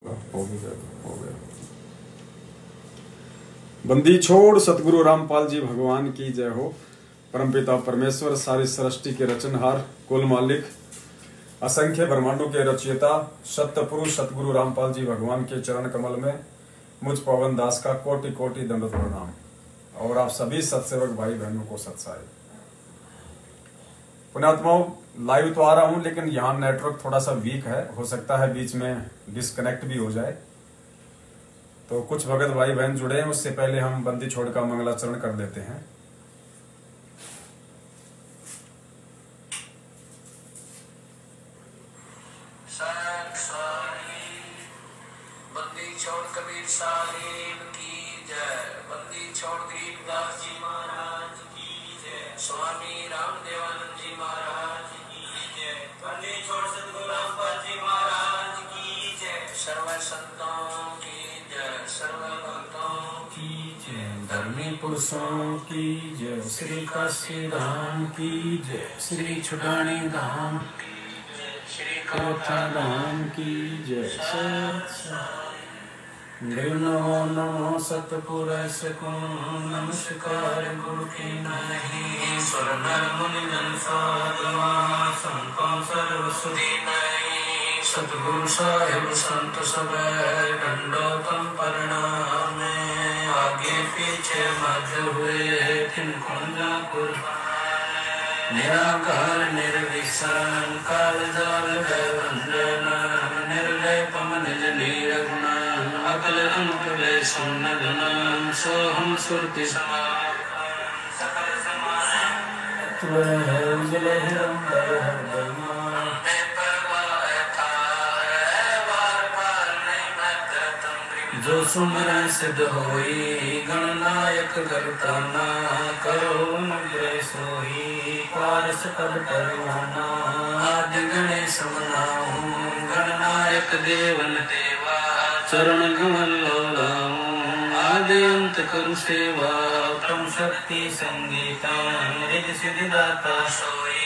हो गया। बंदी छोड़ सतगुरु रामपाल जी भगवान की जय हो। परमपिता परमेश्वर सारी सृष्टि के रचनहार, कुल मालिक, असंख्य ब्रह्मांडों के रचयिता, सत्य पुरुष सतगुरु रामपाल जी भगवान के चरण कमल में मुझ पवन दास का कोटि कोटि दंडवत प्रणाम। और आप सभी सत्सेवक भाई बहनों को सत्साई। पुण्यात्माओं, लाइव तो आ रहा हूं, लेकिन यहाँ नेटवर्क थोड़ा सा वीक है, हो सकता है बीच में डिस्कनेक्ट भी हो जाए। तो कुछ भगत भाई बहन जुड़े हैं, उससे पहले हम बंदी छोड़ का मंगलाचरण कर देते हैं। बंदी छोड़ कबीर साहिब की जय। बंदी छोड़ गरीबदास जी महाराज की जय। स्वामी रामदेवानंद जी महाराज की जय। बंदी छोड़ सतगुरु रामपाल जी महाराज की जय। सर्व संतों की जय, सर्व भक्तों की जय, धर्मी पुरुषों की जय, श्री काशी धाम की जय, श्री छुटानी धाम की जय, श्री कथा धाम की जय। नमो नमो सतपुरुष को नमस्कार गुरु की नहीं। स्वर नर मुनि जन साधवा संतों सर्व सुधी नहीं। सतगुरु साहिब संत सब दंडोतम प्रणाम। आगे पीछे मध्य हुए तिनको जाकुर। निराकार निर्विशन काल जाल वंदन। निर्लेपम निज नीरगुण अकल अनुपले सुनगुण। सोहम सुरति जो सुमर सिद्ध होई। गणनायक करताना करो अनुग्रह सोई। पारस पद परवाना आदि गणेश मनाऊं। गणनायक देवन देवा चरण कमल लाऊं। आदि अंत करु सेवा परम शक्ति संगीता। रिद्धि सिद्धि दाता सोई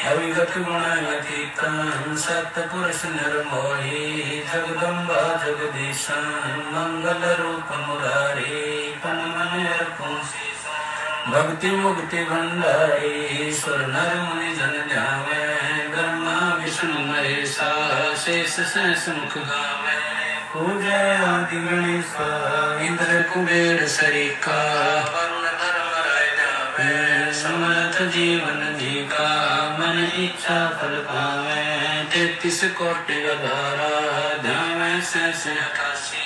अविगत गुणातीतं। सत्पुरुष निर्मोही जगदम्बा जगदीशं। मंगल रूप मुरारी तन मन अर्पण। भक्ति मुक्ति भंडारी स्वर नर मुनि जन ध्यावे। ब्रह्मा विष्णु महेशा शेष सहस मुख गावे। पूजय आदि गणेशा इंद्र कुबेर सरिका। वरुण धर्म राय जावे समर्थ जीवन जी का। मन इच्छा फल पावे 33 कोटि अधारा। ध्यावे सहस 88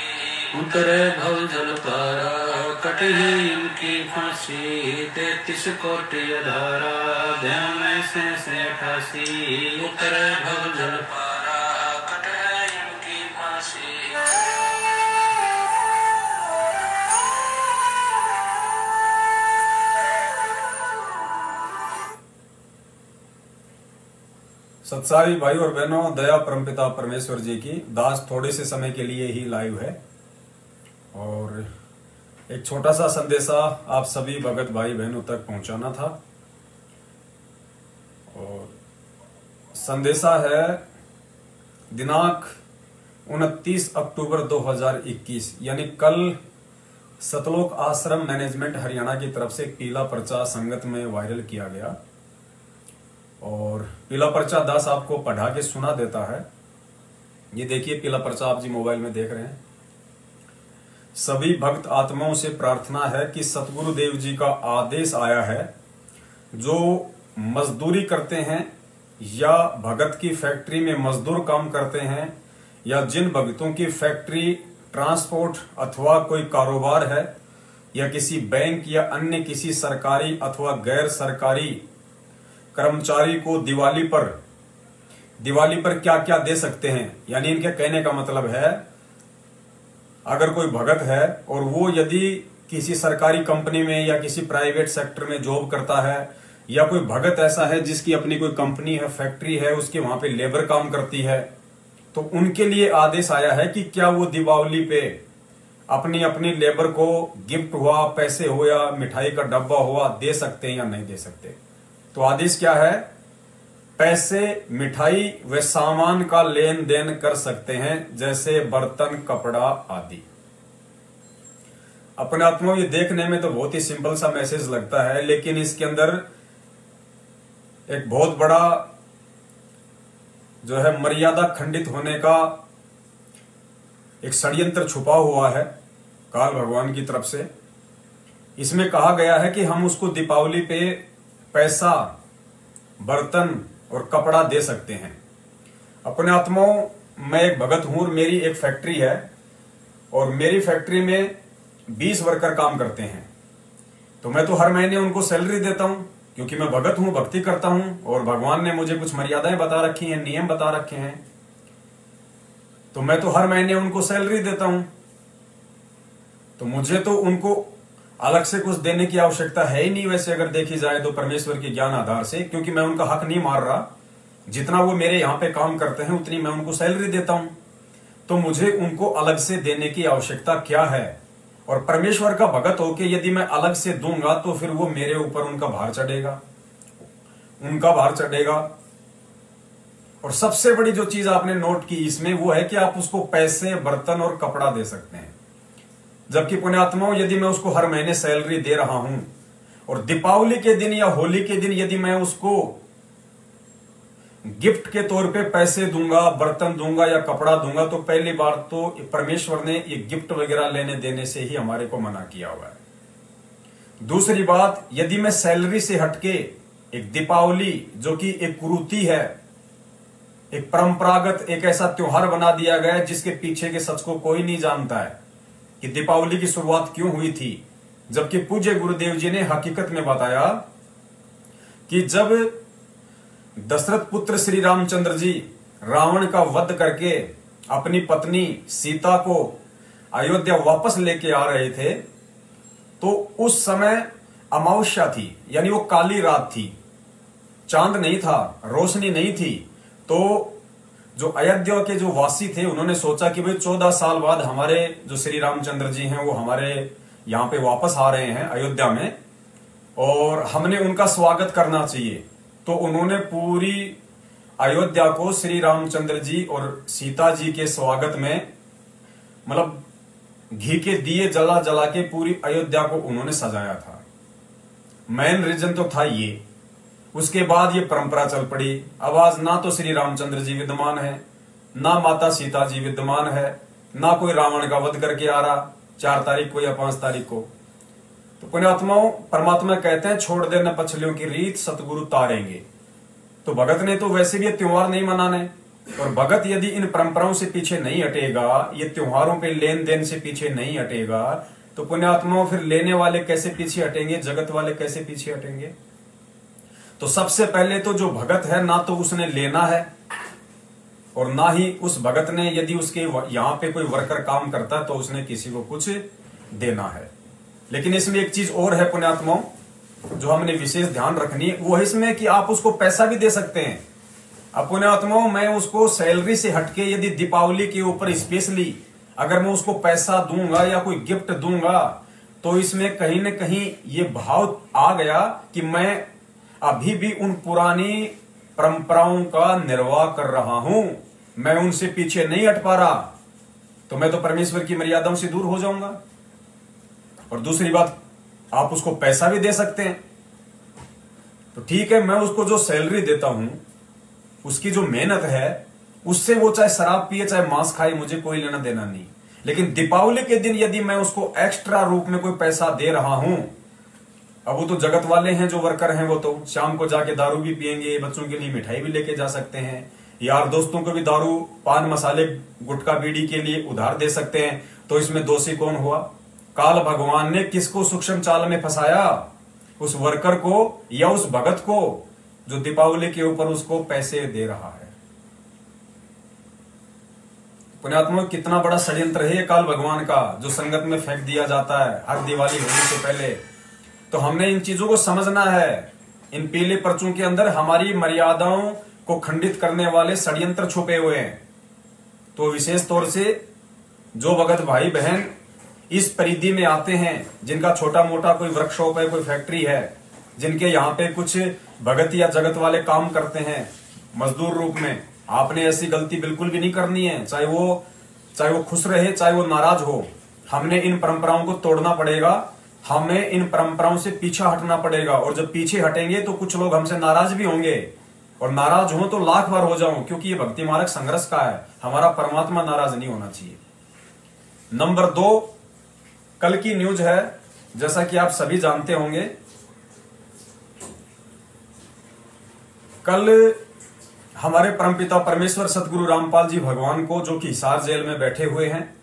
उतरे भव जल पारा। कटहि इनकी फांसी 33 कोटि अधारा। ध्यावे सहस 88 उतरे भव जल पारा। कटहि इनकी फांसी। सत्साई भाई और बहनों, दया परमपिता परमेश्वर जी की दास थोड़े से समय के लिए ही लाइव है। और एक छोटा सा संदेशा आप सभी भगत भाई बहनों तक पहुंचाना था। और संदेशा है दिनांक 29 अक्टूबर 2021 यानी कल सतलोक आश्रम मैनेजमेंट हरियाणा की तरफ से पीला पर्चा संगत में वायरल किया गया। और पीला पर्चा दास आपको पढ़ा के सुना देता है। ये देखिए पीला पर्चा आप जी मोबाइल में देख रहे हैं। सभी भक्त आत्माओं से प्रार्थना है कि सतगुरु देव जी का आदेश आया है, जो मजदूरी करते हैं या भगत की फैक्ट्री में मजदूर काम करते हैं, या जिन भक्तों की फैक्ट्री, ट्रांसपोर्ट अथवा कोई कारोबार है, या किसी बैंक या अन्य किसी सरकारी अथवा गैर सरकारी कर्मचारी को दिवाली पर क्या क्या दे सकते हैं। यानी इनके कहने का मतलब है, अगर कोई भगत है और वो यदि किसी सरकारी कंपनी में या किसी प्राइवेट सेक्टर में जॉब करता है, या कोई भगत ऐसा है जिसकी अपनी कोई कंपनी है, फैक्ट्री है, उसके वहां पे लेबर काम करती है, तो उनके लिए आदेश आया है कि क्या वो दीपावली पे अपनी अपनी लेबर को गिफ्ट हुआ, पैसे हो या मिठाई का डब्बा हुआ दे सकते हैं या नहीं दे सकते। तो आदेश क्या है, पैसे, मिठाई व सामान का लेन देन कर सकते हैं, जैसे बर्तन, कपड़ा आदि। अपने आप में ये देखने में तो बहुत ही सिंपल सा मैसेज लगता है, लेकिन इसके अंदर एक बहुत बड़ा जो है मर्यादा खंडित होने का एक षड्यंत्र छुपा हुआ है काल भगवान की तरफ से। इसमें कहा गया है कि हम उसको दीपावली पे पैसा, बर्तन और कपड़ा दे सकते हैं। अपने आत्माओं, मैं एक भगत हूं और मेरी एक फैक्ट्री है और मेरी फैक्ट्री में 20 वर्कर काम करते हैं। तो मैं तो हर महीने उनको सैलरी देता हूं, क्योंकि मैं भगत हूं, भक्ति करता हूं और भगवान ने मुझे कुछ मर्यादाएं बता रखी हैं, नियम बता रखे हैं। तो मैं तो हर महीने उनको सैलरी देता हूं। तो मुझे तो उनको अलग से कुछ देने की आवश्यकता है ही नहीं, वैसे अगर देखी जाए तो परमेश्वर के ज्ञान आधार से, क्योंकि मैं उनका हक नहीं मार रहा। जितना वो मेरे यहां पे काम करते हैं उतनी मैं उनको सैलरी देता हूं। तो मुझे उनको अलग से देने की आवश्यकता क्या है? और परमेश्वर का भगत होके यदि मैं अलग से दूंगा तो फिर वो मेरे ऊपर उनका भार चढ़ेगा, उनका भार चढ़ेगा। और सबसे बड़ी जो चीज आपने नोट की इसमें वो है कि आप उसको पैसे, बर्तन और कपड़ा दे सकते हैं। जबकि पुण्यात्माओं, यदि मैं उसको हर महीने सैलरी दे रहा हूं और दीपावली के दिन या होली के दिन यदि मैं उसको गिफ्ट के तौर पे पैसे दूंगा, बर्तन दूंगा या कपड़ा दूंगा, तो पहली बार तो परमेश्वर ने ये गिफ्ट वगैरह लेने देने से ही हमारे को मना किया हुआ है। दूसरी बात, यदि मैं सैलरी से हटके एक दीपावली, जो कि एक कुरीति है, एक परंपरागत एक ऐसा त्योहार बना दिया गया है जिसके पीछे के सच को कोई नहीं जानता है कि दीपावली की शुरुआत क्यों हुई थी। जबकि पूज्य गुरुदेव जी ने हकीकत में बताया कि जब दशरथ पुत्र श्री रामचंद्र जी रावण का वध करके अपनी पत्नी सीता को अयोध्या वापस लेके आ रहे थे, तो उस समय अमावस्या थी, यानी वो काली रात थी, चांद नहीं था, रोशनी नहीं थी। तो जो अयोध्या के जो वासी थे उन्होंने सोचा कि भाई 14 साल बाद हमारे जो श्री रामचंद्र जी हैं वो हमारे यहाँ पे वापस आ रहे हैं अयोध्या में और हमने उनका स्वागत करना चाहिए। तो उन्होंने पूरी अयोध्या को श्री रामचंद्र जी और सीता जी के स्वागत में मतलब घी के दिए जला जला के पूरी अयोध्या को उन्होंने सजाया था। मेन रीजन तो था ये। उसके बाद ये परंपरा चल पड़ी। अब आज ना तो श्री रामचंद्र जी विद्यमान है, ना माता सीता जी विद्यमान है, ना कोई रावण का वध करके आ रहा 4 तारीख को या 5 तारीख को। तो पुण्यात्माओं, परमात्मा कहते हैं छोड़ देना पछलियों की रीत, सतगुरु तारेंगे। तो भगत ने तो वैसे भी ये त्योहार नहीं मनाने, और भगत यदि इन परंपराओं से पीछे नहीं हटेगा, ये त्योहारों पे लेन देन से पीछे नहीं हटेगा, तो पुण्यात्माओं फिर लेने वाले कैसे पीछे हटेंगे, जगत वाले कैसे पीछे हटेंगे? तो सबसे पहले तो जो भगत है, ना तो उसने लेना है और ना ही उस भगत ने, यदि उसके यहां पे कोई वर्कर काम करता है तो उसने किसी को कुछ देना है। लेकिन इसमें एक चीज और है पुण्यात्माओं, जो हमने विशेष ध्यान रखनी है, वो है इसमें कि आप उसको पैसा भी दे सकते हैं। अब पुण्यात्माओं, मैं उसको सैलरी से हटके यदि दीपावली के ऊपर स्पेशली अगर मैं उसको पैसा दूंगा या कोई गिफ्ट दूंगा, तो इसमें कहीं न कहीं ये भाव आ गया कि मैं अभी भी उन पुरानी परंपराओं का निर्वाह कर रहा हूं, मैं उनसे पीछे नहीं हट पा रहा, तो मैं तो परमेश्वर की मर्यादाओं से दूर हो जाऊंगा। और दूसरी बात, आप उसको पैसा भी दे सकते हैं। तो ठीक है, मैं उसको जो सैलरी देता हूं, उसकी जो मेहनत है, उससे वो चाहे शराब पिए चाहे मांस खाए, मुझे कोई लेना देना नहीं। लेकिन दीपावली के दिन यदि मैं उसको एक्स्ट्रा रूप में कोई पैसा दे रहा हूं, अब वो तो जगत वाले हैं जो वर्कर हैं, वो तो शाम को जाके दारू भी पिएंगे, बच्चों के लिए मिठाई भी लेके जा सकते हैं, यार दोस्तों को भी दारू, पान मसाले, गुटखा बीड़ी के लिए उधार दे सकते हैं। तो इसमें दोषी कौन हुआ? काल भगवान ने किसको सूक्ष्म चाल में फंसाया? उस वर्कर को या उस भगत को जो दीपावली के ऊपर उसको पैसे दे रहा है। पुण्यात्मा, कितना बड़ा षड्यंत्र है काल भगवान का, जो संगत में फेंक दिया जाता है हर दिवाली होने से पहले। तो हमने इन चीजों को समझना है। इन पीले पर्चों के अंदर हमारी मर्यादाओं को खंडित करने वाले षड्यंत्र छुपे हुए हैं। तो विशेष तौर से जो भगत भाई बहन इस परिधि में आते हैं, जिनका छोटा मोटा कोई वर्कशॉप है, कोई फैक्ट्री है, जिनके यहाँ पे कुछ भगत या जगत वाले काम करते हैं, मजदूर रूप में आपने ऐसी गलती बिल्कुल भी नहीं करनी है। चाहे वो खुश रहे, चाहे वो नाराज हो, हमने इन परंपराओं को तोड़ना पड़ेगा। हमें इन परंपराओं से पीछा हटना पड़ेगा। और जब पीछे हटेंगे तो कुछ लोग हमसे नाराज भी होंगे, और नाराज हो तो लाख बार हो जाऊं, क्योंकि ये भक्ति मार्ग संघर्ष का है। हमारा परमात्मा नाराज नहीं होना चाहिए। नंबर 2, कल की न्यूज है, जैसा कि आप सभी जानते होंगे, कल हमारे परमपिता परमेश्वर सतगुरु रामपाल जी भगवान को, जो कि हिसार जेल में बैठे हुए हैं,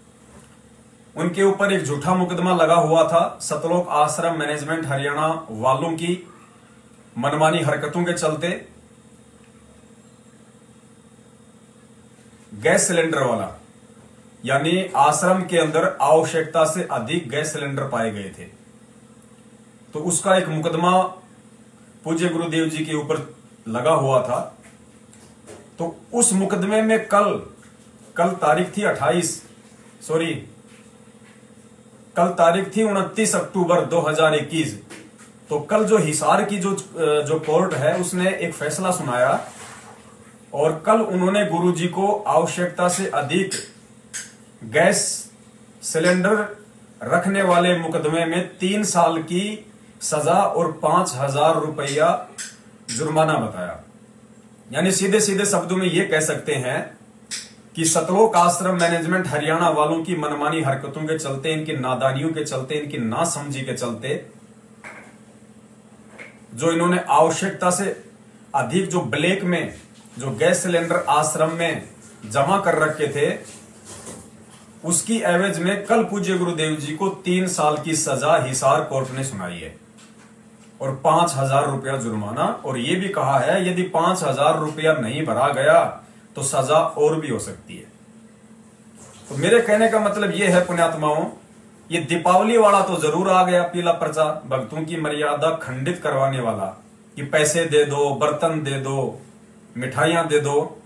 उनके ऊपर एक झूठा मुकदमा लगा हुआ था सतलोक आश्रम मैनेजमेंट हरियाणा वालों की मनमानी हरकतों के चलते। गैस सिलेंडर वाला, यानी आश्रम के अंदर आवश्यकता से अधिक गैस सिलेंडर पाए गए थे, तो उसका एक मुकदमा पूज्य गुरुदेव जी के ऊपर लगा हुआ था। तो उस मुकदमे में कल तारीख थी 29 अक्टूबर 2021। तो कल जो हिसार की जो कोर्ट है उसने एक फैसला सुनाया, और कल उन्होंने गुरुजी को आवश्यकता से अधिक गैस सिलेंडर रखने वाले मुकदमे में 3 साल की सजा और 5,000 रुपया जुर्माना बताया। यानी सीधे सीधे शब्दों में यह कह सकते हैं कि सतलोक आश्रम मैनेजमेंट हरियाणा वालों की मनमानी हरकतों के चलते, इनकी नादानियों के चलते, इनकी नासमझी के चलते, जो इन्होंने आवश्यकता से अधिक जो ब्लैक में जो गैस सिलेंडर आश्रम में जमा कर रखे थे, उसकी एवज में कल पूज्य गुरुदेव जी को 3 साल की सजा हिसार कोर्ट ने सुनाई है और 5,000 रुपया जुर्माना। और यह भी कहा है यदि 5,000 रुपया नहीं भरा गया तो सजा और भी हो सकती है। तो मेरे कहने का मतलब यह है पुण्यात्माओं, ये दीपावली वाला तो जरूर आ गया पीला पर्चा, भक्तों की मर्यादा खंडित करवाने वाला, कि पैसे दे दो, बर्तन दे दो, मिठाइयां दे दो।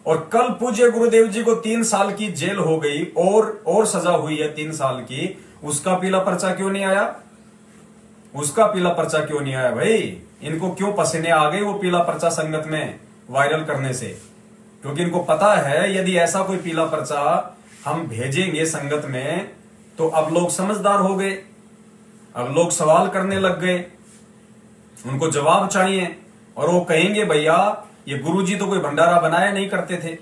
और कल पूज्य गुरुदेव जी को 3 साल की जेल हो गई और सजा हुई है 3 साल की, उसका पीला पर्चा क्यों नहीं आया? उसका पीला पर्चा क्यों नहीं आया भाई? इनको क्यों पसीने आ गए वो पीला पर्चा संगत में वायरल करने से? क्योंकि इनको पता है यदि ऐसा कोई पीला पर्चा हम भेजेंगे संगत में तो अब लोग समझदार हो गए, अब लोग सवाल करने लग गए, उनको जवाब चाहिए, और वो कहेंगे भैया ये गुरुजी तो कोई भंडारा बनाया नहीं करते थे,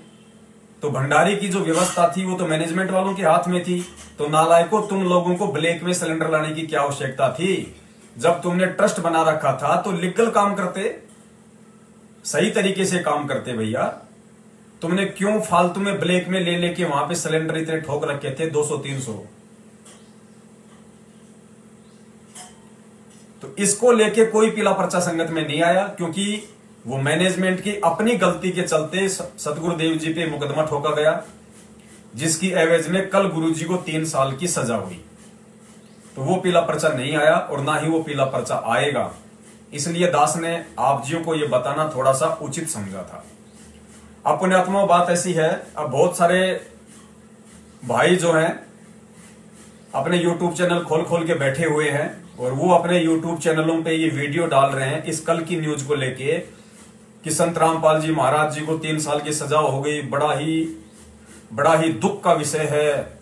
तो भंडारे की जो व्यवस्था थी वो तो मैनेजमेंट वालों के हाथ में थी। तो नालायकों, तुम लोगों को ब्लैक में सिलेंडर लाने की क्या आवश्यकता थी? जब तुमने ट्रस्ट बना रखा था तो लीगल काम करते, सही तरीके से काम करते भैया। तुमने क्यों फालतू में ब्लैक में ले लेके वहां पे सिलेंडर इतने ठोक रखे थे 200-300? तो इसको लेके कोई पीला पर्चा संगत में नहीं आया, क्योंकि वो मैनेजमेंट की अपनी गलती के चलते सतगुरुदेव जी पे मुकदमा ठोका गया, जिसकी एवज में कल गुरुजी को 3 साल की सजा हुई। तो वो पीला पर्चा नहीं आया और ना ही वो पीला पर्चा आएगा। इसलिए दास ने आप जियों को यह बताना थोड़ा सा उचित समझा था। अब पुण्यात्मा बात ऐसी है, अब बहुत सारे भाई जो हैं अपने YouTube चैनल खोल खोल के बैठे हुए हैं और वो अपने YouTube चैनलों पे ये वीडियो डाल रहे हैं इस कल की न्यूज को लेके कि संत रामपाल जी महाराज जी को 3 साल की सजा हो गई। बड़ा ही दुख का विषय है,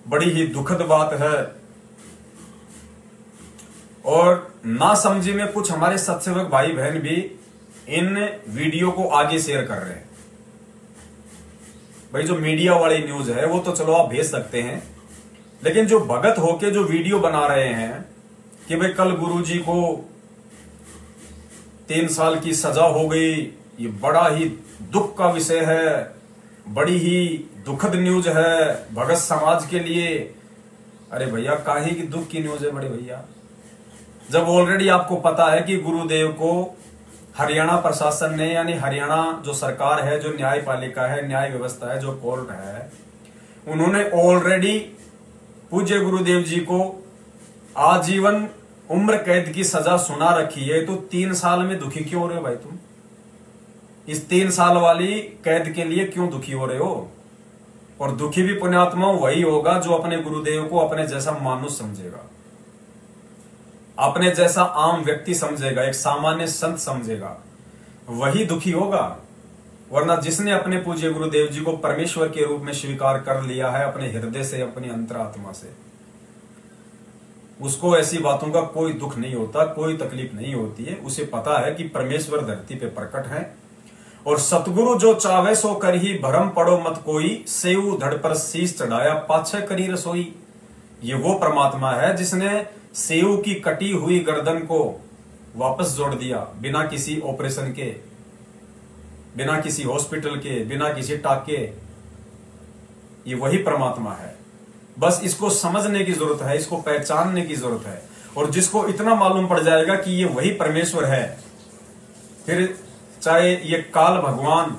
बड़ी ही दुखद बात है। और नासमझी में कुछ हमारे सत्सेवक भाई बहन भी इन वीडियो को आगे शेयर कर रहे हैं। भाई जो मीडिया वाली न्यूज है वो तो चलो आप भेज सकते हैं, लेकिन जो भगत होके जो वीडियो बना रहे हैं कि भाई कल गुरुजी को 3 साल की सजा हो गई, ये बड़ा ही दुख का विषय है, बड़ी ही दुखद न्यूज है भगत समाज के लिए। अरे भैया काहे की दुख की न्यूज है बड़े भैया, जब ऑलरेडी आपको पता है कि गुरुदेव को हरियाणा प्रशासन ने, यानी हरियाणा जो सरकार है, जो न्यायपालिका है, न्याय व्यवस्था है, जो कोर्ट है, उन्होंने ऑलरेडी पूज्य गुरुदेव जी को आजीवन उम्र कैद की सजा सुना रखी है। तो 3 साल में दुखी क्यों हो रहे हो भाई तुम? इस 3 साल वाली कैद के लिए क्यों दुखी हो रहे हो? और दुखी भी पुण्यात्मा वही होगा जो अपने गुरुदेव को अपने जैसा मानुष समझेगा, अपने जैसा आम व्यक्ति समझेगा, एक सामान्य संत समझेगा। वही दुखी होगा। वरना जिसने अपने पूज्य गुरुदेव जी को परमेश्वर के रूप में स्वीकार कर लिया है अपने हृदय से, अपनी अंतरात्मा से, उसको ऐसी बातों का कोई दुख नहीं होता, कोई तकलीफ नहीं होती है। उसे पता है कि परमेश्वर धरती पे प्रकट है और सतगुरु जो चावे सो कर ही भरम पड़ो मत कोई, सेऊ धड़ पर शीश चढ़ाया पाछे करी रसोई। ये वो परमात्मा है जिसने सेऊ की कटी हुई गर्दन को वापस जोड़ दिया, बिना किसी ऑपरेशन के, बिना किसी हॉस्पिटल के, बिना किसी टाके। ये वही परमात्मा है। बस इसको समझने की जरूरत है, इसको पहचानने की जरूरत है। और जिसको इतना मालूम पड़ जाएगा कि ये वही परमेश्वर है, फिर चाहे ये काल भगवान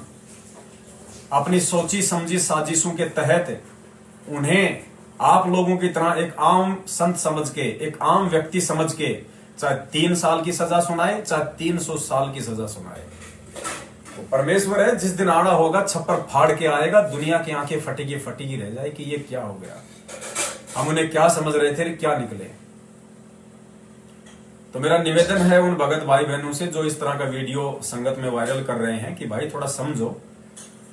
अपनी सोची समझी साजिशों के तहत उन्हें आप लोगों की तरह एक आम संत समझ के, एक आम व्यक्ति समझ के, चाहे 3 साल की सजा सुनाए, चाहे 300 साल की सजा सुनाए, तो परमेश्वर है। जिस दिन आना होगा छप्पर फाड़ के आएगा, दुनिया की आंखें फटी रह जाए कि ये क्या हो गया, हम उन्हें क्या समझ रहे थे, क्या निकले। तो मेरा निवेदन है उन भगत भाई बहनों से जो इस तरह का वीडियो संगत में वायरल कर रहे हैं कि भाई थोड़ा समझो,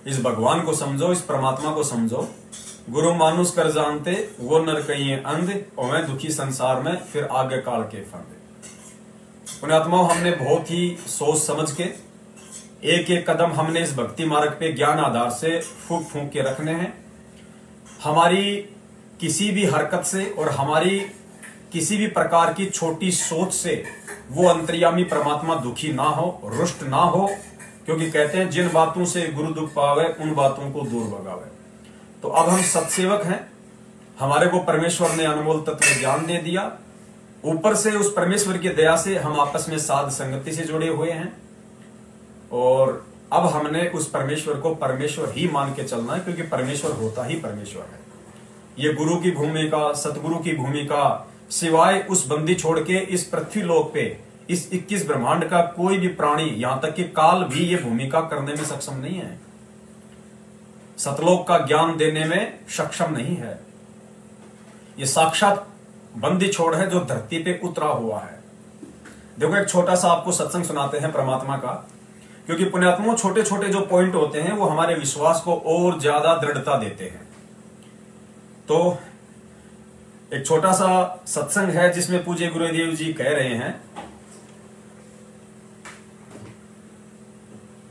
इस भगवान को समझो, इस परमात्मा को समझो। गुरु मानुष कर जानते वो नर कहिए अंध, और मैं दुखी संसार में फिर आगे काल के फंदे। पुण्यात्माओं, हमने बहुत ही सोच समझ के एक एक कदम हमने इस भक्ति मार्ग पे ज्ञान आधार से फूंक फूंक के रखने हैं। हमारी किसी भी हरकत से और हमारी किसी भी प्रकार की छोटी सोच से वो अंतर्यामी परमात्मा दुखी ना हो, रुष्ट ना हो, क्योंकि कहते हैं जिन बातों से गुरु दुख पावे उन बातों को दूर भगावे। तो अब हम सत्सेवक हैं, हमारे को परमेश्वर ने अनमोल तत्व ज्ञान दे दिया। ऊपर से उस परमेश्वर की दया से हम आपस में साध संगति से जुड़े हुए हैं और अब हमने उस परमेश्वर को परमेश्वर ही मान के चलना है, क्योंकि परमेश्वर होता ही परमेश्वर है। ये गुरु की भूमिका, सतगुरु की भूमिका सिवाय उस बंदी छोड़ के इस पृथ्वी लोक पे इस 21 ब्रह्मांड का कोई भी प्राणी, यहां तक कि काल भी ये भूमिका करने में सक्षम नहीं है, सतलोक का ज्ञान देने में सक्षम नहीं है। ये साक्षात बंदी छोड़ है जो धरती पे उतरा हुआ है। देखो एक छोटा सा आपको सत्संग सुनाते हैं परमात्मा का, क्योंकि पुण्यात्माओं छोटे छोटे जो पॉइंट होते हैं वो हमारे विश्वास को और ज्यादा दृढ़ता देते हैं। तो एक छोटा सा सत्संग है जिसमें पूज्य गुरुदेव जी कह रहे हैं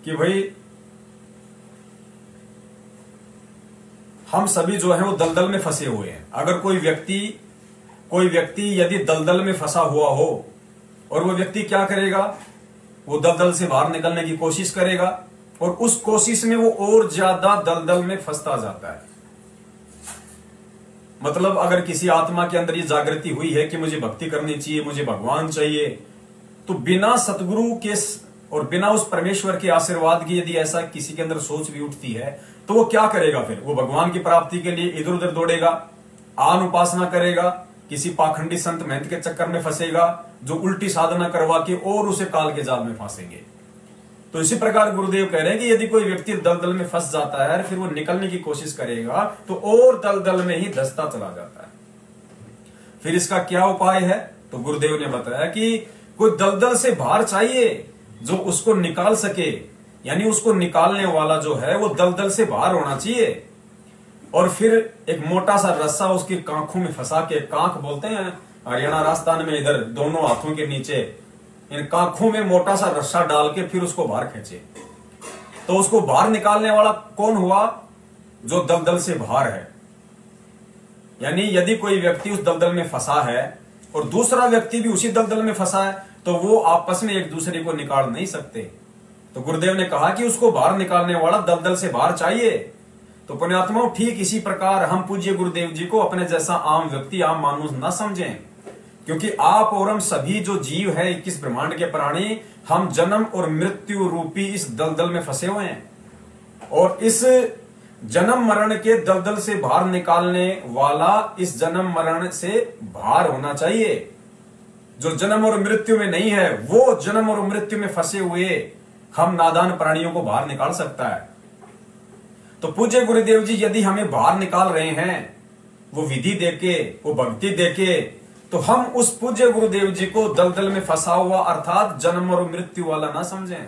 कि भाई हम सभी जो है वो दलदल में फंसे हुए हैं। अगर कोई व्यक्ति यदि दलदल में फंसा हुआ हो और वो व्यक्ति क्या करेगा, वो दलदल से बाहर निकलने की कोशिश करेगा और उस कोशिश में वो और ज्यादा दलदल में फंसता जाता है। मतलब अगर किसी आत्मा के अंदर ये जागृति हुई है कि मुझे भक्ति करनी चाहिए, मुझे भगवान चाहिए, तो बिना सतगुरु के और बिना उस परमेश्वर के आशीर्वाद की यदि ऐसा किसी के अंदर सोच भी उठती है तो वो क्या करेगा, फिर वो भगवान की प्राप्ति के लिए इधर उधर दौड़ेगा, आन उपासना करेगा, किसी पाखंडी संत महंत के चक्कर में फंसेगा जो उल्टी साधना करवा के और उसे काल के जाल में फंसेंगे। तो इसी प्रकार गुरुदेव कह रहे हैं कि यदि कोई व्यक्ति दलदल में फंस जाता है फिर वो निकलने की कोशिश करेगा तो और दलदल में ही धंसता चला जाता है। फिर इसका क्या उपाय है, तो गुरुदेव ने बताया कि कोई दलदल से बाहर चाहिए जो उसको निकाल सके, यानी उसको निकालने वाला जो है वो दलदल से बाहर होना चाहिए। और फिर एक मोटा सा रस्सा उसकी कांखों में फंसा के, कांख बोलते हैं हरियाणा राजस्थान में, इधर दोनों हाथों के नीचे इन कांखों में मोटा सा रस्सा डाल के फिर उसको बाहर खींचे। तो उसको बाहर निकालने वाला कौन हुआ, जो दलदल से बाहर है। यानी यदि कोई व्यक्ति उस दलदल में फंसा है और दूसरा व्यक्ति भी उसी दलदल में फंसा है तो वो आपस में एक दूसरे को निकाल नहीं सकते। तो गुरुदेव ने कहा कि उसको बाहर निकालने वाला दलदल से बाहर चाहिए। तो पुण्यात्माओं ठीक इसी प्रकार हम पूज्य गुरुदेव जी को अपने जैसा आम व्यक्ति, आम मानुष न समझें, क्योंकि आप और हम सभी जो जीव है 21 ब्रह्मांड के प्राणी, हम जन्म और मृत्यु रूपी इस दलदल में फंसे हुए हैं। और इस जन्म मरण के दलदल से बाहर निकालने वाला इस जन्म मरण से बाहर होना चाहिए। जो जन्म और मृत्यु में नहीं है वो जन्म और मृत्यु में फंसे हुए हम नादान प्राणियों को बाहर निकाल सकता है। तो पूज्य गुरुदेव जी यदि हमें बाहर निकाल रहे हैं वो विधि देके, वो भक्ति देके, तो हम उस पूज्य गुरुदेव जी को दलदल में फंसा हुआ अर्थात जन्म और मृत्यु वाला ना समझें।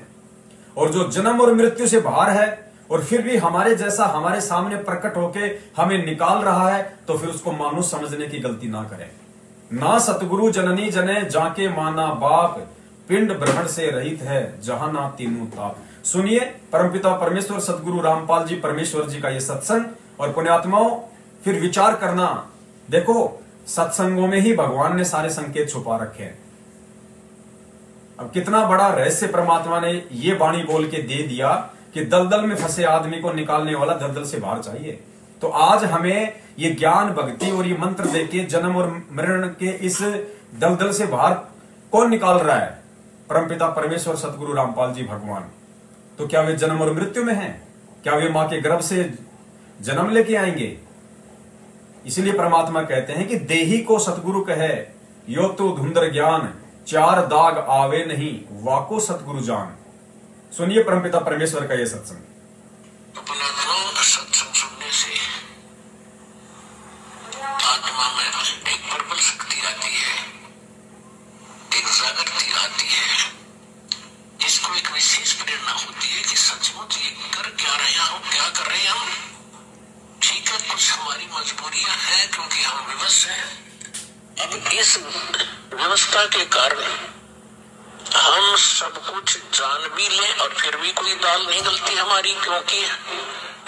और जो जन्म और मृत्यु से बाहर है और फिर भी हमारे जैसा हमारे सामने प्रकट होके हमें निकाल रहा है, तो फिर उसको मानुष समझने की गलती ना करें। ना सतगुरु जननी जने जाके माना बाप, पिंड ब्रह्मण से रहित है जहां ना तीनों ताप। सुनिए परमपिता परमेश्वर सतगुरु रामपाल जी परमेश्वर जी का ये सत्संग। और पुण्यात्माओं फिर विचार करना, देखो सत्संगों में ही भगवान ने सारे संकेत छुपा रखे हैं। अब कितना बड़ा रहस्य परमात्मा ने ये वाणी बोल के दे दिया कि दलदल में फंसे आदमी को निकालने वाला दलदल से बाहर चाहिए। तो आज हमें ये ज्ञान भक्ति और ये मंत्र देके जन्म और मरण के इस दलदल से बाहर कौन निकाल रहा है? परमपिता परमेश्वर सतगुरु रामपाल जी भगवान। तो क्या वे जन्म और मृत्यु में हैं? क्या वे मां के गर्भ से जन्म लेके आएंगे? इसलिए परमात्मा कहते हैं कि देही को सतगुरु कहे, यो तो धुंधर ज्ञान, चार दाग आवे नहीं, वाको सतगुरु जान। सुनिए परमपिता परमेश्वर का यह सत्संग। सत्संग सुनने से आत्मा में एक प्रबल शक्ति आती है, एक जागृति आती है, जिसको एक विशेष प्रेरणा होती है कि सचमुच ये कर क्या रहे हम, क्या कर रहे हम। ठीक है, कुछ हमारी मजबूरियां हैं क्योंकि हम विवश हैं। अब इस व्यवस्था के कारण हम सब कुछ जान भी लें और फिर भी कोई दाल नहीं गलती हमारी, क्योंकि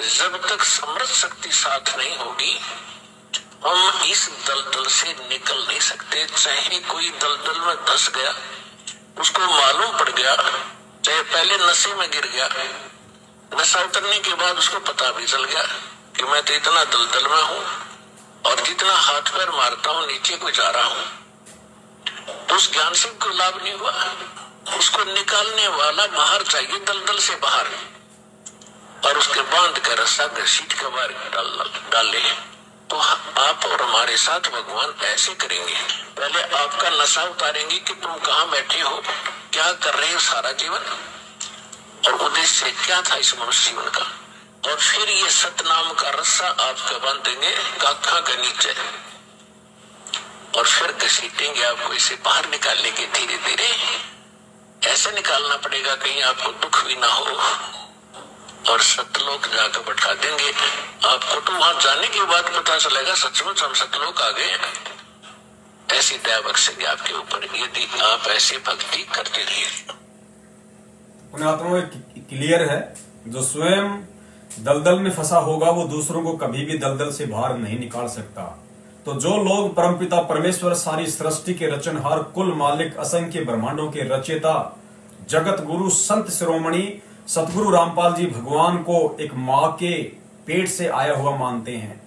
जब तक समृद्ध शक्ति साथ नहीं होगी हम इस दलदल से निकल नहीं सकते। चाहे कोई दलदल में धंस गया, उसको मालूम पड़ गया, चाहे पहले नशे में गिर गया, नशा उतरने के बाद उसको पता भी चल गया कि मैं तो इतना दलदल में हूँ और जितना हाथ पैर मारता हूँ नीचे को जा रहा हूँ, तो उस ज्ञान से कोई लाभ नहीं हुआ। उसको निकालने वाला बाहर चाहिए, दलदल से बाहर, और उसके बांध कर रस्सा घसीट के बाहर डाले। तो आप और हमारे साथ भगवान ऐसे करेंगे, पहले आपका नशा उतारेंगे कि तुम कहाँ बैठे हो, क्या कर रहे हो सारा जीवन, और उद्देश्य क्या था इस मनुष्य जीवन का, और फिर ये सतनाम का रस्सा आपका बांधेंगे काखा के नीचे, और फिर घसीटेंगे आपको इसे बाहर निकालने के। धीरे धीरे ऐसे निकालना पड़ेगा कहीं आपको दुख भी ना हो, और सतलोक जाकर बैठा देंगे आपको। तो वहां जाने के बाद पता चलेगा सचमुच हम सतलोक आ गए। ऐसी दया बख्शेंगे आपके ऊपर यदि आप ऐसी भक्ति करते रहिए। पुण्यात्मा क्लियर है, जो स्वयं दलदल में फंसा होगा वो दूसरों को कभी भी दलदल से बाहर नहीं निकाल सकता। तो जो लोग परमपिता परमेश्वर सारी सृष्टि के रचनहार, कुल मालिक, असंख्य ब्रह्मांडों के रचयिता, जगत गुरु, संत शिरोमणि सतगुरु रामपाल जी भगवान को एक मां के पेट से आया हुआ मानते हैं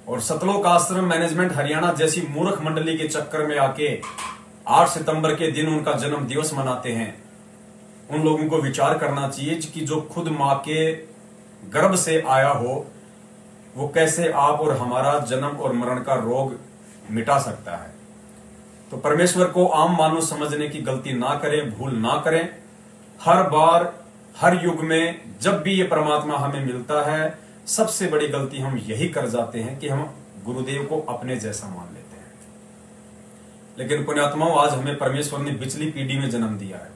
और सतलोक आश्रम मैनेजमेंट हरियाणा जैसी मूर्ख मंडली के चक्कर में आके 8 सितंबर के दिन उनका जन्म दिवस मनाते हैं, उन लोगों को विचार करना चाहिए कि जो खुद मां के गर्भ से आया हो वो कैसे आप और हमारा जन्म और मरण का रोग मिटा सकता है। तो परमेश्वर को आम मानुष समझने की गलती ना करें, भूल ना करें। हर बार, हर युग में जब भी ये परमात्मा हमें मिलता है, सबसे बड़ी गलती हम यही कर जाते हैं कि हम गुरुदेव को अपने जैसा मान लेते हैं। लेकिन पुण्यात्माओं, आज हमें परमेश्वर ने पिछली पीढ़ी में जन्म दिया है,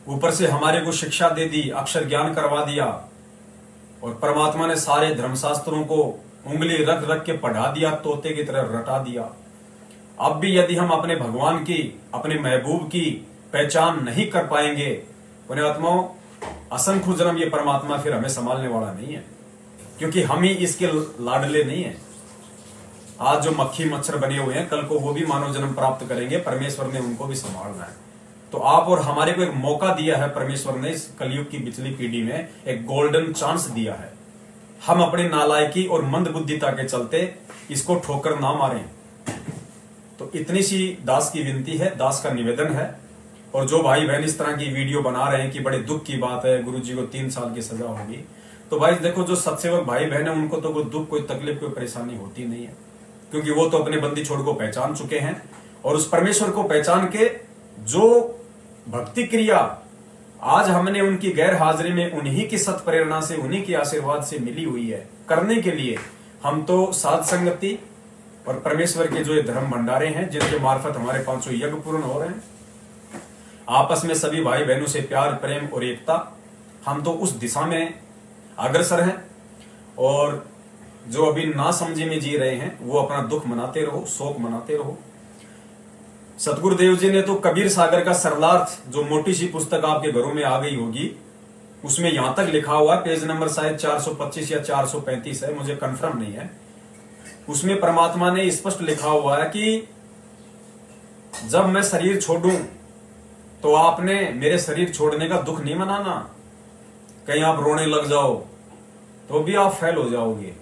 ऊपर से हमारे को शिक्षा दे दी, अक्षर ज्ञान करवा दिया, और परमात्मा ने सारे धर्मशास्त्रों को उंगली रख रख के पढ़ा दिया, तोते की तरह रटा दिया। अब भी यदि हम अपने भगवान की, अपने महबूब की पहचान नहीं कर पाएंगे, पुण्यात्माओं, असंख्य जन्म ये परमात्मा फिर हमें संभालने वाला नहीं है, क्योंकि हम ही इसके लाडले नहीं है। आज जो मक्खी मच्छर बने हुए हैं, कल को वो भी मानव जन्म प्राप्त करेंगे, परमेश्वर ने उनको भी संभालना है। तो आप और हमारे को एक मौका दिया है परमेश्वर ने, इस कलयुग की पिछली पीढ़ी में एक गोल्डन चांस दिया है। हम अपनी नालायकी और मंद बुद्धिता के चलते इसको ठोकर ना मारें। तो इतनी सी दास की विनती है, दास का निवेदन है। और जो भाई बहन इस तरह की वीडियो बना रहे हैं कि बड़े दुख की बात है, गुरुजी को 3 साल की सजा होगी, तो भाई देखो, जो सत्सेवक भाई बहन है उनको तो कोई दुख, कोई तकलीफ, कोई परेशानी होती नहीं है, क्योंकि वो तो अपने बंदी छोड़ को पहचान चुके हैं। और उस परमेश्वर को पहचान के जो भक्ति क्रिया आज हमने उनकी गैर हाजिरी में उन्हीं की सत प्रेरणा से, उन्हीं के आशीर्वाद से मिली हुई है, करने के लिए हम तो साध संगति और परमेश्वर के जो ये धर्म भंडारे हैं, जिनके मार्फत हमारे 500 यज्ञ पूर्ण हो रहे हैं, आपस में सभी भाई बहनों से प्यार, प्रेम और एकता, हम तो उस दिशा में अग्रसर हैं। और जो अभी ना समझी में जी रहे हैं वो अपना दुख मनाते रहो, शोक मनाते रहो। सतगुरुदेव जी ने तो कबीर सागर का सरलार्थ, जो मोटी सी पुस्तक आपके घरों में आ गई होगी, उसमें यहां तक लिखा हुआ है, पेज नंबर शायद 425 या 435 है, मुझे कंफर्म नहीं है। उसमें परमात्मा ने स्पष्ट लिखा हुआ है कि जब मैं शरीर छोड़ूं तो आपने मेरे शरीर छोड़ने का दुख नहीं मनाना। कहीं आप रोने लग जाओ तो भी आप फेल हो जाओगे।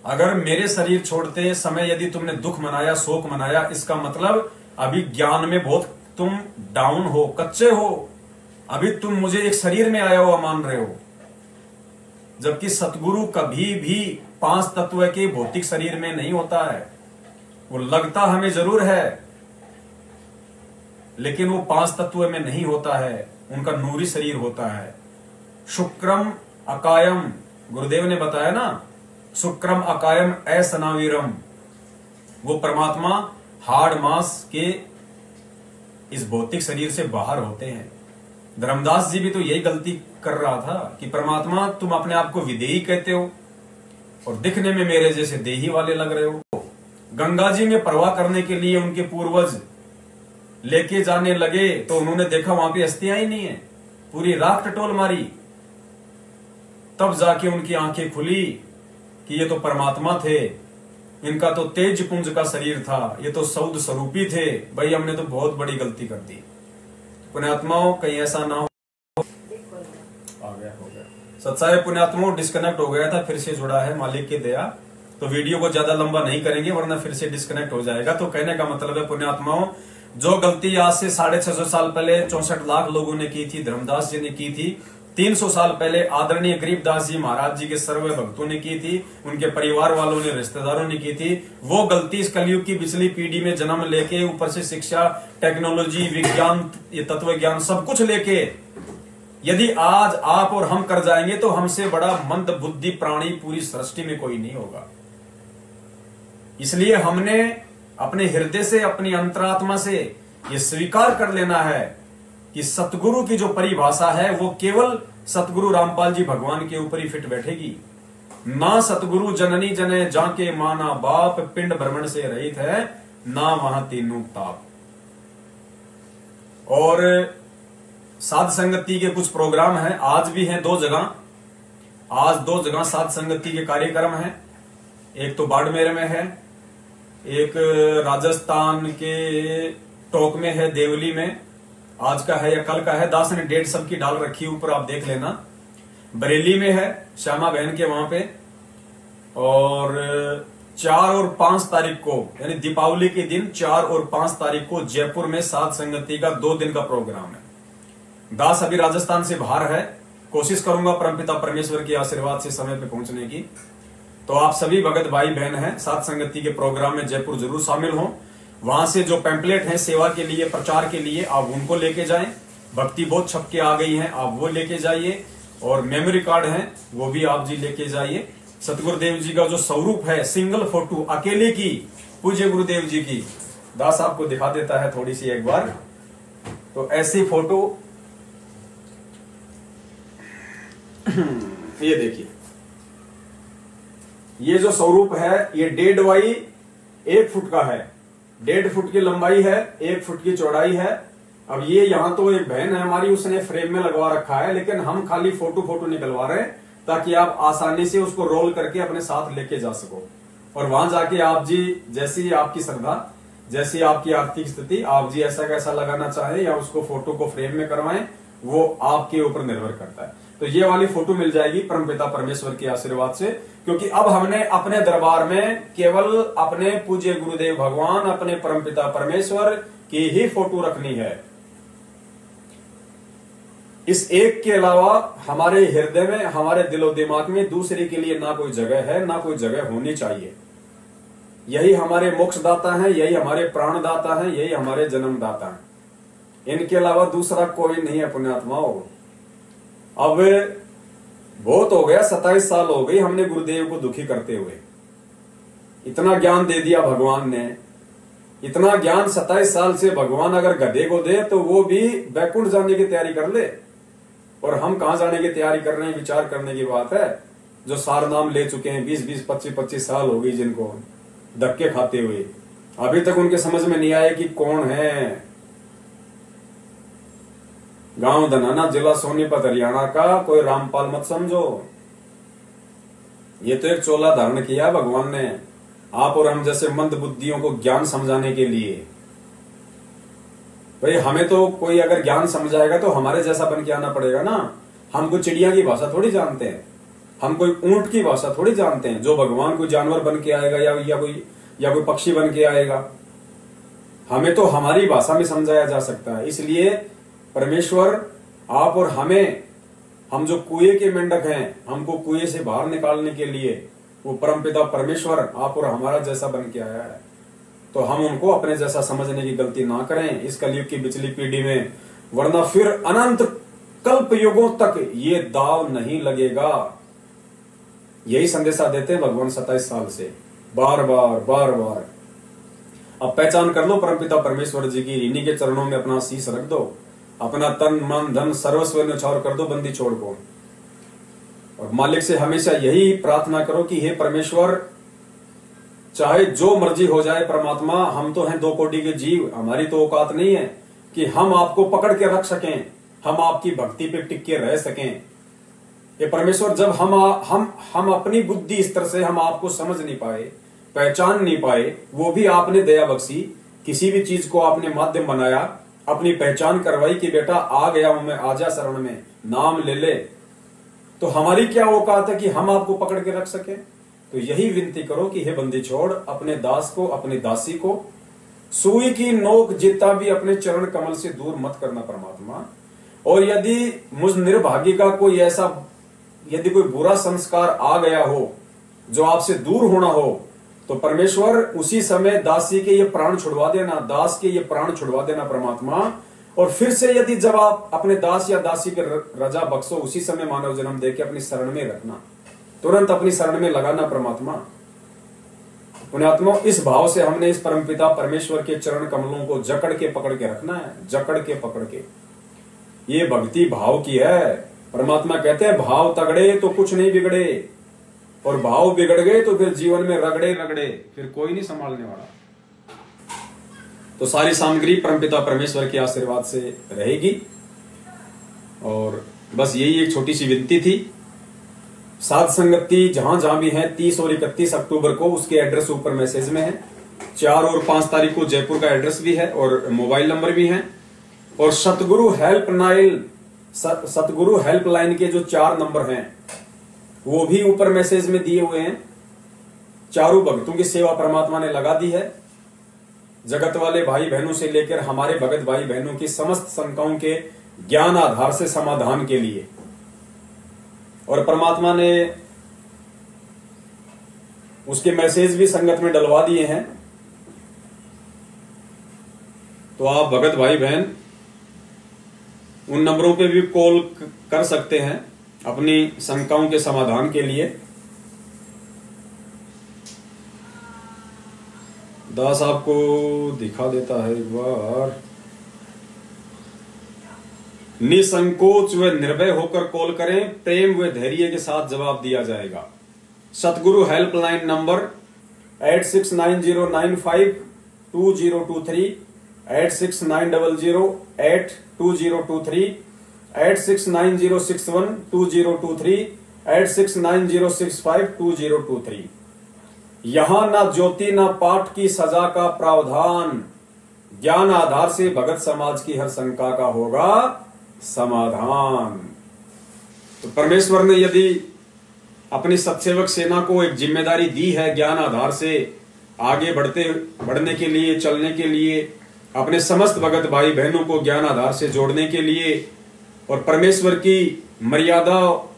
अगर मेरे शरीर छोड़ते समय यदि तुमने दुख मनाया, शोक मनाया, इसका मतलब अभी ज्ञान में बहुत तुम डाउन हो, कच्चे हो। अभी तुम मुझे एक शरीर में आया हुआ मान रहे हो, जबकि सतगुरु कभी भी 5 तत्व के भौतिक शरीर में नहीं होता है। वो लगता हमें जरूर है, लेकिन वो 5 तत्व में नहीं होता है, उनका नूरी शरीर होता है। शुक्रम अकायम, गुरुदेव ने बताया ना, शुक्रम अकायम असनावीरम। वो परमात्मा हाड़ मांस के इस भौतिक शरीर से बाहर होते हैं। धर्मदास जी भी तो यही गलती कर रहा था कि परमात्मा तुम अपने आप को विदेही कहते हो और दिखने में मेरे जैसे देही वाले लग रहे हो। गंगा जी में प्रवाह करने के लिए उनके पूर्वज लेके जाने लगे तो उन्होंने देखा वहां पे अस्थियां ही नहीं है, पूरी राख टटोल मारी। तब जाके उनकी आंखें खुली कि ये तो परमात्मा थे, इनका तो तेज पुंज का शरीर था, ये तो सौद स्वरूपी थे। भाई हमने तो बहुत बड़ी गलती कर दी। पुण्यात्माओं, कहीं ऐसा ना हो। आ गया, हो गया सत्साय। पुण्यात्माओं, डिस्कनेक्ट हो गया था, फिर से जुड़ा है, मालिक की दया। तो वीडियो को ज्यादा लंबा नहीं करेंगे वरना फिर से डिस्कनेक्ट हो जाएगा। तो कहने का मतलब है पुण्यात्माओं, जो गलती आज से 650 साल पहले 64 लाख लोगों ने की थी, धर्मदास जी ने की थी, 300 साल पहले आदरणीय गरीबदास जी महाराज जी के सर्व भक्तों ने की थी, उनके परिवार वालों ने, रिश्तेदारों ने की थी, वो गलती इस कलयुग की पिछली पीढ़ी में जन्म लेके ऊपर से शिक्षा, टेक्नोलॉजी, विज्ञान, ये तत्व ज्ञान सब कुछ लेके यदि आज आप और हम कर जाएंगे तो हमसे बड़ा मंद बुद्धि प्राणी पूरी सृष्टि में कोई नहीं होगा। इसलिए हमने अपने हृदय से, अपनी अंतरात्मा से ये स्वीकार कर लेना है कि सतगुरु की जो परिभाषा है वो केवल सतगुरु रामपाल जी भगवान के ऊपर ही फिट बैठेगी। ना सतगुरु जननी जने जाके माना बाप, पिंड भ्रमण से रहित है, ना वहां तीनों ताप। और साध संगति के कुछ प्रोग्राम हैं, आज भी हैं 2 जगह। आज 2 जगह साध संगति के कार्यक्रम हैं। एक तो बाड़मेर में है, एक राजस्थान के टोंक में है, देवली में। आज का है या कल का है, दास ने डेट सबकी डाल रखी है ऊपर, आप देख लेना। बरेली में है, श्यामा बहन के वहां पे। और 4 और 5 तारीख को, यानी दीपावली के दिन 4 और 5 तारीख को जयपुर में साध संगति का 2 दिन का प्रोग्राम है। दास अभी राजस्थान से बाहर है, कोशिश करूंगा परमपिता परमेश्वर के आशीर्वाद से समय पे पहुंचने की। तो आप सभी भगत भाई बहन हैं, साध संगति के प्रोग्राम में जयपुर जरूर शामिल हों। वहां से जो पैम्पलेट हैं सेवा के लिए, प्रचार के लिए, आप उनको लेके जाएं। भक्ति बहुत छप के आ गई हैं, आप वो लेके जाइए। और मेमोरी कार्ड हैं, वो भी आप जी लेके जाइए। सतगुरुदेव जी का जो स्वरूप है, सिंगल फोटो अकेले की, पूज्य गुरुदेव जी की, दास आपको दिखा देता है थोड़ी सी एक बार। तो ऐसी फोटो ये देखिए, ये जो स्वरूप है ये 1.5 फुट का है, 1.5 फुट की लंबाई है, 1 फुट की चौड़ाई है। अब ये यहाँ तो एक बहन है हमारी, उसने फ्रेम में लगवा रखा है, लेकिन हम खाली फोटो निकलवा रहे हैं ताकि आप आसानी से उसको रोल करके अपने साथ लेके जा सको। और वहां जाके आप जी, जैसी आपकी श्रद्धा, जैसी आपकी आर्थिक स्थिति, आप जी ऐसा कैसा लगाना चाहे या उसको फोटो को फ्रेम में करवाएं, वो आपके ऊपर निर्भर करता है। तो ये वाली फोटो मिल जाएगी परमपिता परमेश्वर के आशीर्वाद से, क्योंकि अब हमने अपने दरबार में केवल अपने पूज्य गुरुदेव भगवान, अपने परमपिता परमेश्वर की ही फोटो रखनी है। इस एक के अलावा हमारे हृदय में, हमारे दिलो दिमाग में दूसरे के लिए ना कोई जगह है, ना कोई जगह होनी चाहिए। यही हमारे मोक्षदाता हैं, यही हमारे प्राणदाता हैं, यही हमारे जन्मदाता हैं। इनके अलावा दूसरा कोई नहीं है पुण्यात्माओं। अब बहुत हो गया, 27 साल हो गई हमने गुरुदेव को दुखी करते हुए। इतना ज्ञान दे दिया भगवान ने, इतना ज्ञान 27 साल से भगवान अगर गधे को दे तो वो भी बैकुंठ जाने की तैयारी कर ले, और हम कहां जाने की तैयारी कर रहे हैं, विचार करने की बात है। जो सार नाम ले चुके हैं 20-20, 25-25 साल हो गई जिनको धक्के खाते हुए, अभी तक उनके समझ में नहीं आया कि कौन है। गांव धनाना, जिला सोनीपत, हरियाणा का कोई रामपाल मत समझो। ये तो एक चोला धारण किया भगवान ने आप और हम जैसे मंद बुद्धियों को ज्ञान समझाने के लिए। भाई हमें तो कोई अगर ज्ञान समझाएगा तो हमारे जैसा बन के आना पड़ेगा ना। हम कोई चिड़िया की भाषा थोड़ी जानते हैं, हम कोई ऊंट की भाषा थोड़ी जानते हैं जो भगवान कोई जानवर बन के आएगा या कोई पक्षी बन के आएगा। हमें तो हमारी भाषा में समझाया जा सकता है। इसलिए परमेश्वर आप और हमें, हम जो कुएं के मेंढक हैं, हमको कुएं से बाहर निकालने के लिए वो परमपिता परमेश्वर आप और हमारा जैसा बन के आया है। तो हम उनको अपने जैसा समझने की गलती ना करें इस कलयुग की पिछली पीढ़ी में, वरना फिर अनंत कल्प युगों तक ये दाव नहीं लगेगा। यही संदेशा देते हैं भगवान 27 साल से, बार बार। अब पहचान कर लो परमपिता परमेश्वर जी की, इन्हीं के चरणों में अपना शीश रख दो, अपना तन मन धन सर्वस्व न्यौछावर कर दो बंदी छोड़ को, और मालिक से हमेशा यही प्रार्थना करो कि हे परमेश्वर, चाहे जो मर्जी हो जाए परमात्मा, हम तो हैं 2 कोटि के जीव, हमारी तो औकात नहीं है कि हम आपको पकड़ के रख सकें, हम आपकी भक्ति पे टिक के रह सकें। ये परमेश्वर, जब हम अपनी बुद्धि स्तर से हम आपको समझ नहीं पाए, पहचान नहीं पाए, वो भी आपने दया बख्शी, किसी भी चीज को आपने माध्यम बनाया, अपनी पहचान करवाई कि बेटा आ गया हूं मैं, आजा शरण में, नाम ले ले। तो हमारी क्या औकात है कि हम आपको पकड़ के रख सके। तो यही विनती करो कि हे बंदी छोड़, अपने दास को, अपनी दासी को सुई की नोक जितना भी अपने चरण कमल से दूर मत करना परमात्मा। और यदि मुझ निर्भागी का कोई ऐसा, यदि कोई बुरा संस्कार आ गया हो जो आपसे दूर होना हो, तो परमेश्वर उसी समय दासी के ये प्राण छुड़वा देना, दास के ये प्राण छुड़वा देना परमात्मा। और फिर से यदि जब आप अपने दास या दासी पे रजा बख्शो, उसी समय मानव जन्म देके अपनी शरण में रखना, तुरंत अपनी शरण में लगाना परमात्मा। पुण्यात्मा, इस भाव से हमने इस परमपिता परमेश्वर के चरण कमलों को जकड़ के पकड़ के रखना है, जकड़ के पकड़ के। ये भक्ति भाव की है। परमात्मा कहते हैं भाव तगड़े तो कुछ नहीं बिगड़े, और भाव बिगड़ गए तो फिर जीवन में रगड़े रगड़े, फिर कोई नहीं संभालने वाला। तो सारी सामग्री परमपिता परमेश्वर के आशीर्वाद से रहेगी। और बस यही एक छोटी सी विनती थी। साध संगति जहां जहां भी है 30 और 31 अक्टूबर को, उसके एड्रेस ऊपर मैसेज में है। 4 और 5 तारीख को जयपुर का एड्रेस भी है और मोबाइल नंबर भी है। और सतगुरु हेल्पलाइन के जो 4 नंबर हैं वो भी ऊपर मैसेज में दिए हुए हैं। चारों भक्तों की सेवा परमात्मा ने लगा दी है। जगत वाले भाई बहनों से लेकर हमारे भगत भाई बहनों की समस्त शंकाओं के ज्ञान आधार से समाधान के लिए। और परमात्मा ने उसके मैसेज भी संगत में डलवा दिए हैं। तो आप भगत भाई बहन उन नंबरों पे भी कॉल कर सकते हैं अपनी शंकाओं के समाधान के लिए। दास आपको दिखा देता है एक बार। निसंकोच व निर्भय होकर कॉल करें, प्रेम व धैर्य के साथ जवाब दिया जाएगा। सतगुरु हेल्पलाइन नंबर 8690952023, 8690082023, 8690612023, 8690652023। यहां ना ज्योति ना पाठ की सजा का प्रावधान, ज्ञान आधार से भगत समाज की हर शंका का होगा समाधान। तो परमेश्वर ने यदि अपनी सत्सेवक सेना को एक जिम्मेदारी दी है ज्ञान आधार से आगे बढ़ने के लिए, चलने के लिए, अपने समस्त भगत भाई बहनों को ज्ञान आधार से जोड़ने के लिए, और परमेश्वर की मर्यादा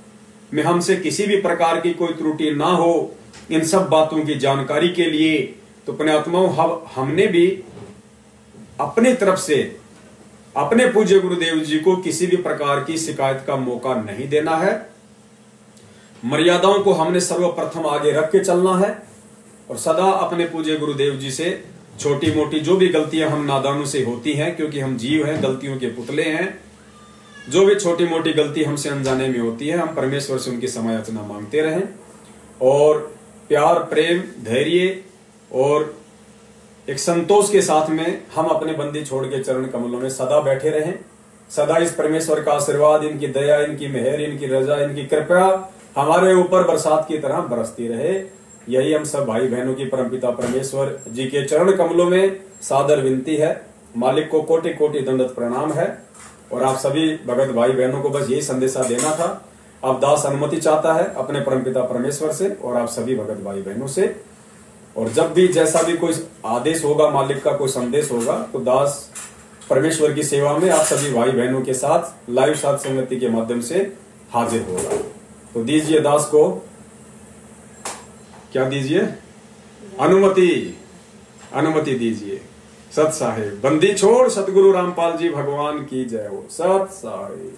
में हमसे किसी भी प्रकार की कोई त्रुटि ना हो, इन सब बातों की जानकारी के लिए, तो पुण्यात्माओं हमने भी अपनी तरफ से अपने पूज्य गुरुदेव जी को किसी भी प्रकार की शिकायत का मौका नहीं देना है। मर्यादाओं को हमने सर्वप्रथम आगे रख के चलना है और सदा अपने पूज्य गुरुदेव जी से छोटी मोटी जो भी गलतियां हम नादानों से होती हैं, क्योंकि हम जीव हैं, गलतियों के पुतले हैं, जो भी छोटी मोटी गलती हमसे अनजाने में होती है, हम परमेश्वर से उनकी क्षमायाचना मांगते रहें और प्यार, प्रेम, धैर्य और एक संतोष के साथ में हम अपने बंदी छोड़ के चरण कमलों में सदा बैठे रहें। सदा इस परमेश्वर का आशीर्वाद, इनकी दया, इनकी मेहर, इनकी रजा, इनकी कृपा हमारे ऊपर बरसात की तरह बरसती रहे। यही हम सब भाई बहनों की परमपिता परमेश्वर जी के चरण कमलों में सादर विनती है। मालिक को कोटि कोटि दंडवत प्रणाम है। और आप सभी भगत भाई बहनों को बस यही संदेशा देना था। अब दास अनुमति चाहता है अपने परमपिता परमेश्वर से और आप सभी भगत भाई बहनों से, और जब भी जैसा भी कोई आदेश होगा, मालिक का कोई संदेश होगा, तो दास परमेश्वर की सेवा में आप सभी भाई बहनों के साथ लाइव साथ संगति के माध्यम से हाजिर होगा। तो दीजिए दास को, क्या दीजिए, अनुमति दीजिए। सत साहेब। बंदी छोड़ सतगुरु रामपाल जी भगवान की जय हो। सत साहेब।